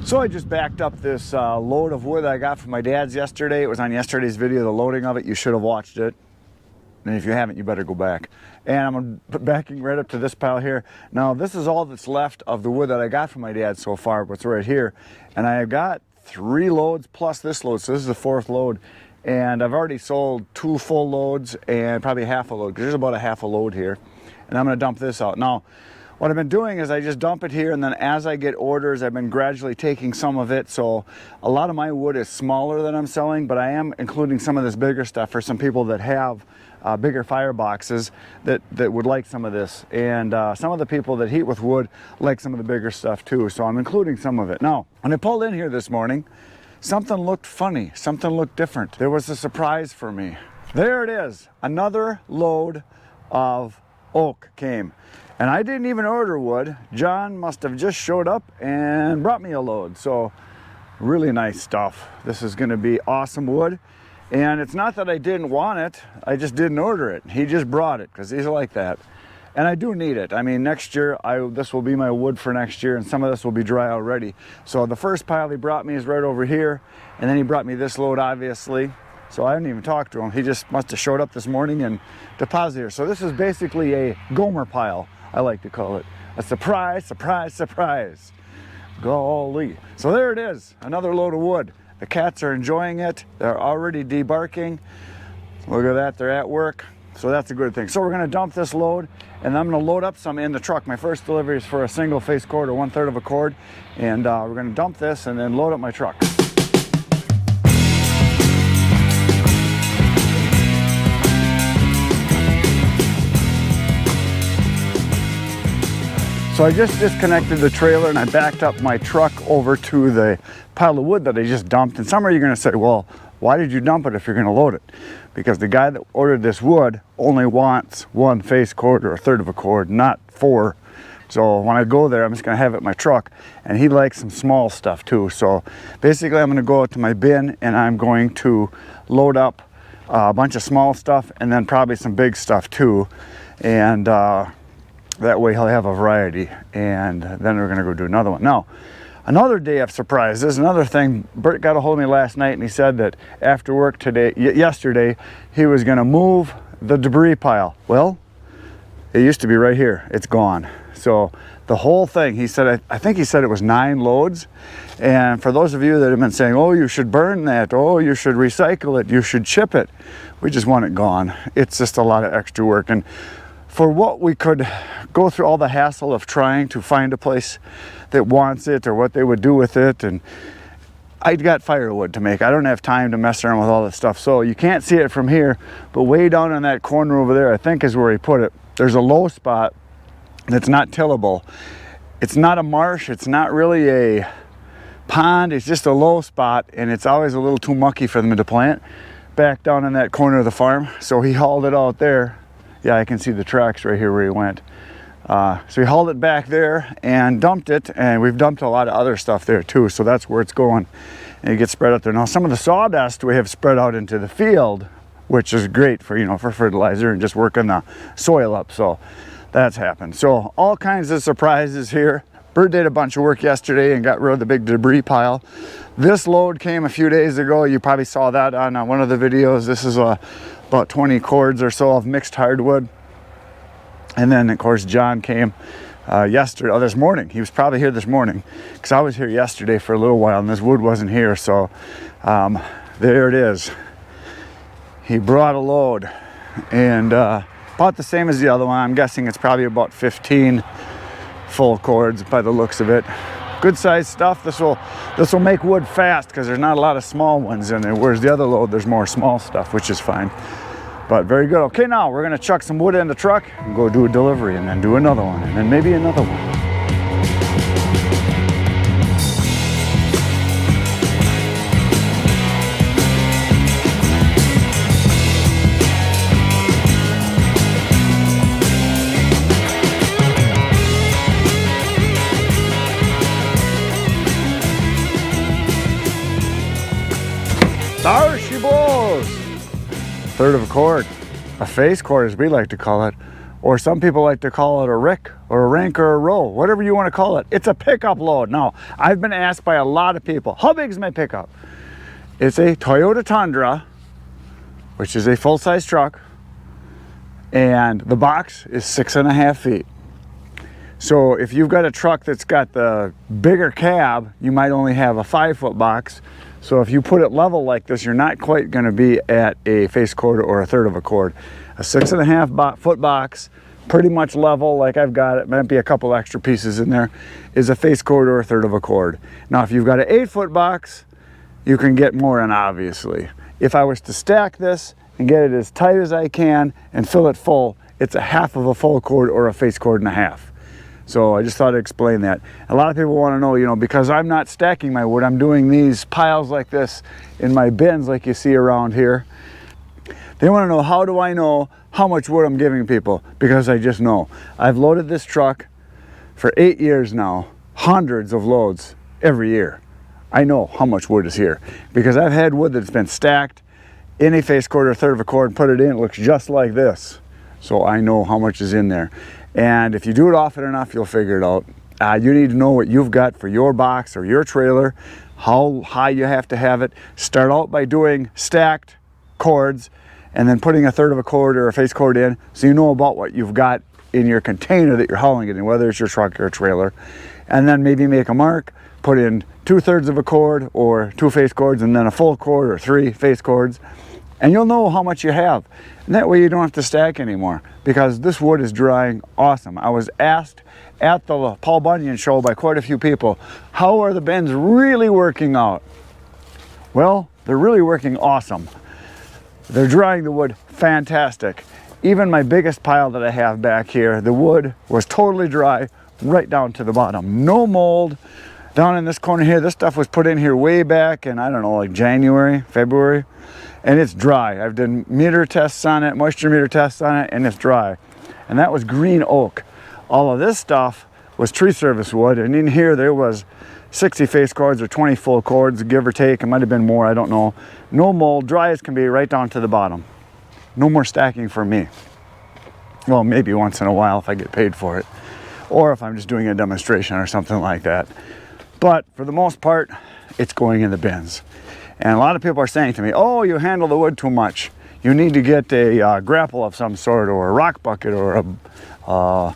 So I just backed up this load of wood that I got from my dad's yesterday. It was on yesterday's video, the loading of it. You should have watched it. And if you haven't, you better go back. And I'm backing right up to this pile here. Now, this is all that's left of the wood that I got from my dad so far, what's right here. And I have got 3 loads plus this load, so this is the 4th load. And I've already sold 2 full loads and probably half a load, because there's about a half a load here. And I'm gonna dump this out. Now, what I've been doing is I just dump it here, and then as I get orders, I've been gradually taking some of it. So a lot of my wood is smaller than I'm selling, but I am including some of this bigger stuff for some people that have bigger fireboxes that would like some of this. And some of the people that heat with wood like some of the bigger stuff too. So I'm including some of it. Now, when I pulled in here this morning, something looked funny, something looked different. There was a surprise for me. There it is, another load of oak came. And I didn't even order wood. John must have just showed up and brought me a load. So really nice stuff. This is gonna be awesome wood. And it's not that I didn't want it, I just didn't order it. He just brought it because he's like that. And I do need it. I mean, next year, this will be my wood for next year, and some of this will be dry already. So the first pile he brought me is right over here. And then he brought me this load, obviously. So I didn't even talk to him. He just must have showed up this morning and deposited here. So this is basically a Gomer pile, I like to call it. A surprise, surprise, surprise. Golly. So there it is, another load of wood. The cats are enjoying it. They're already debarking. Look at that, they're at work. So that's a good thing. So we're gonna dump this load, and I'm gonna load up some in the truck. My first delivery is for a single face cord, or 1/3 of a cord. And we're gonna dump this and then load up my truck. So I just disconnected the trailer and I backed up my truck over to the pile of wood that I just dumped. And some of you are gonna say, well, why did you dump it if you're gonna load it? Because the guy that ordered this wood only wants 1 face cord or 1/3 of a cord, not 4. So when I go there, I'm just gonna have it in my truck. And he likes some small stuff too. So basically I'm gonna go out to my bin and I'm going to load up a bunch of small stuff and then probably some big stuff too. And that way he'll have a variety, and then we're gonna go do another one. Now, another day of surprises, another thing, Bert got a hold of me last night and he said that after work yesterday, he was gonna move the debris pile. Well, it used to be right here, it's gone. So the whole thing, he said, I think he said it was 9 loads. And for those of you that have been saying, oh, you should burn that, oh, you should recycle it, you should chip it, we just want it gone. It's just a lot of extra work. And for what we could go through all the hassle of trying to find a place that wants it or what they would do with it, and I got firewood to make. I don't have time to mess around with all this stuff. So you can't see it from here, but way down in that corner over there, I think is where he put it. There's a low spot that's not tillable. It's not a marsh, it's not really a pond, it's just a low spot, and it's always a little too mucky for them to plant back down in that corner of the farm. So he hauled it out there. Yeah, I can see the tracks right here where he went. So he hauled it back there and dumped it, and we've dumped a lot of other stuff there too, so that's where it's going. And it gets spread out there. Now some of the sawdust we have spread out into the field, which is great for, you know, for fertilizer and just working the soil up, so that's happened. So all kinds of surprises here. Bert did a bunch of work yesterday and got rid of the big debris pile. This load came a few days ago. You probably saw that on one of the videos. This is about 20 cords or so of mixed hardwood. And then of course John came this morning. He was probably here this morning because I was here yesterday for a little while and this wood wasn't here. So there it is. He brought a load, and about the same as the other one. I'm guessing it's probably about 15 full cords by the looks of it. Good sized stuff. This will make wood fast because there's not a lot of small ones in there, whereas the other load there's more small stuff, which is fine. But very good. Okay, now we're gonna chuck some wood in the truck and go do a delivery, and then do another one, and then maybe another one. There she blows. 1/3 of a cord, a face cord as we like to call it. or some people like to call it a rick or a rank or a row, whatever you want to call it. It's a pickup load. Now, I've been asked by a lot of people, how big is my pickup? It's a Toyota Tundra, which is a full-size truck, and the box is 6.5 feet. So if you've got a truck that's got the bigger cab, you might only have a 5-foot box. So if you put it level like this, you're not quite going to be at a face chord or a third of a chord. A 6.5 foot box, pretty much level like I've got it, might be a couple extra pieces in there, is a face chord or a third of a chord. Now if you've got an 8-foot box, you can get more in, obviously. If I was to stack this and get it as tight as I can and fill it full, it's a half of a full chord or a face chord and a half. So I just thought I'd explain that. A lot of people want to know, you know, because I'm not stacking my wood, I'm doing these piles like this in my bins like you see around here. They want to know, how do I know how much wood I'm giving people? Because I just know. I've loaded this truck for 8 years now, hundreds of loads every year. I know how much wood is here because I've had wood that's been stacked in a face chord or a third of a chord and put it in, it looks just like this. So I know how much is in there. And if you do it often enough, you'll figure it out. You need to know what you've got for your box or your trailer, how high you have to have it. Start out by doing stacked chords and then putting a third of a chord or a face chord in so you know about what you've got in your container that you're hauling it in, whether it's your truck or a trailer. And then maybe make a mark, put in 2/3 of a chord or 2 face chords and then a full chord or 3 face chords. And you'll know how much you have. And that way you don't have to stack anymore because this wood is drying awesome. I was asked at the Paul Bunyan show by quite a few people, how are the bins really working out? Well, they're really working awesome. They're drying the wood fantastic. Even my biggest pile that I have back here, the wood was totally dry right down to the bottom. No mold. Down in this corner here, this stuff was put in here way back in, I don't know, like January, February. And it's dry. I've done meter tests on it, moisture meter tests on it, and it's dry. And that was green oak. All of this stuff was tree service wood, and in here there was 60 face chords or 20 full chords, give or take. It might have been more, I don't know. No mold, dry as can be, right down to the bottom. No more stacking for me. Well, maybe once in a while if I get paid for it, or if I'm just doing a demonstration or something like that. But for the most part, it's going in the bins. And a lot of people are saying to me, oh, you handle the wood too much. You need to get a grapple of some sort or a rock bucket or a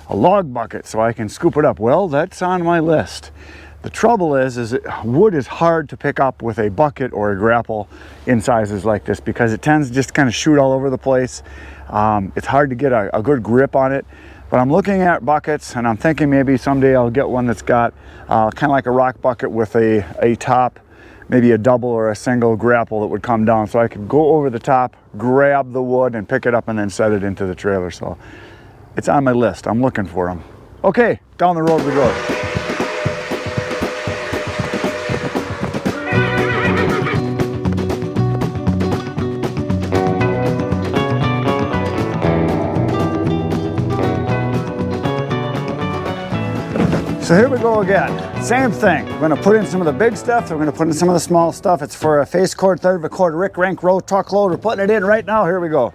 log bucket so I can scoop it up. Well, that's on my list. The trouble is that wood is hard to pick up with a bucket or a grapple in sizes like this because it tends to just kind of shoot all over the place. It's hard to get a good grip on it. But I'm looking at buckets and I'm thinking maybe someday I'll get one that's got kind of like a rock bucket with a top, maybe a double or a single grapple that would come down so I could go over the top, grab the wood and pick it up and then set it into the trailer. So it's on my list. I'm looking for them. Okay, down the road we go. So here we go again. Same thing. We're going to put in some of the big stuff. We're going to put in some of the small stuff. It's for a face chord, third of a chord, rick, rank, row, truckload. We're putting it in right now. Here we go.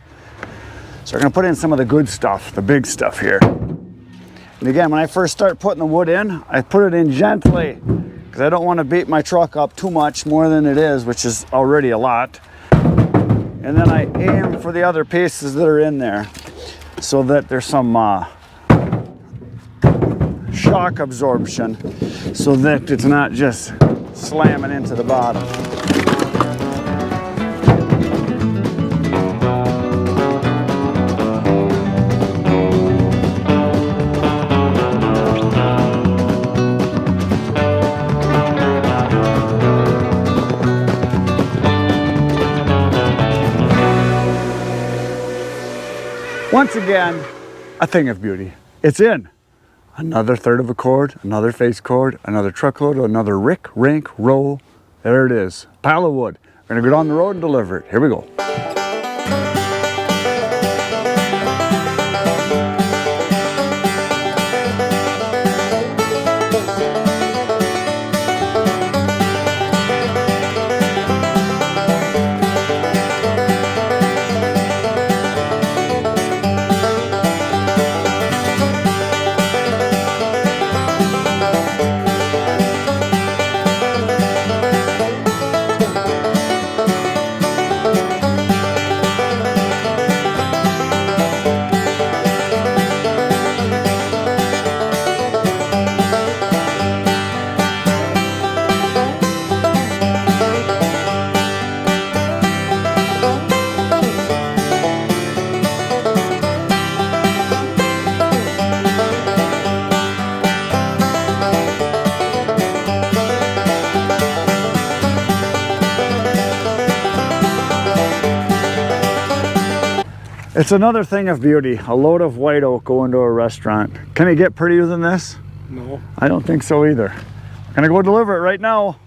So we're going to put in some of the good stuff, the big stuff here. And again, when I first start putting the wood in, I put it in gently because I don't want to beat my truck up too much more than it is, which is already a lot. And then I aim for the other pieces that are in there so that there's some shock absorption so that it's not just slamming into the bottom. Once again, a thing of beauty. It's in. Another third of a chord, another face chord, another truckload, another rick, rank, row. There it is. Pile of wood. We're gonna go down the road and deliver it. Here we go. It's another thing of beauty. A load of white oak going to a restaurant. Can it get prettier than this? No. I don't think so either. I'm gonna go deliver it right now.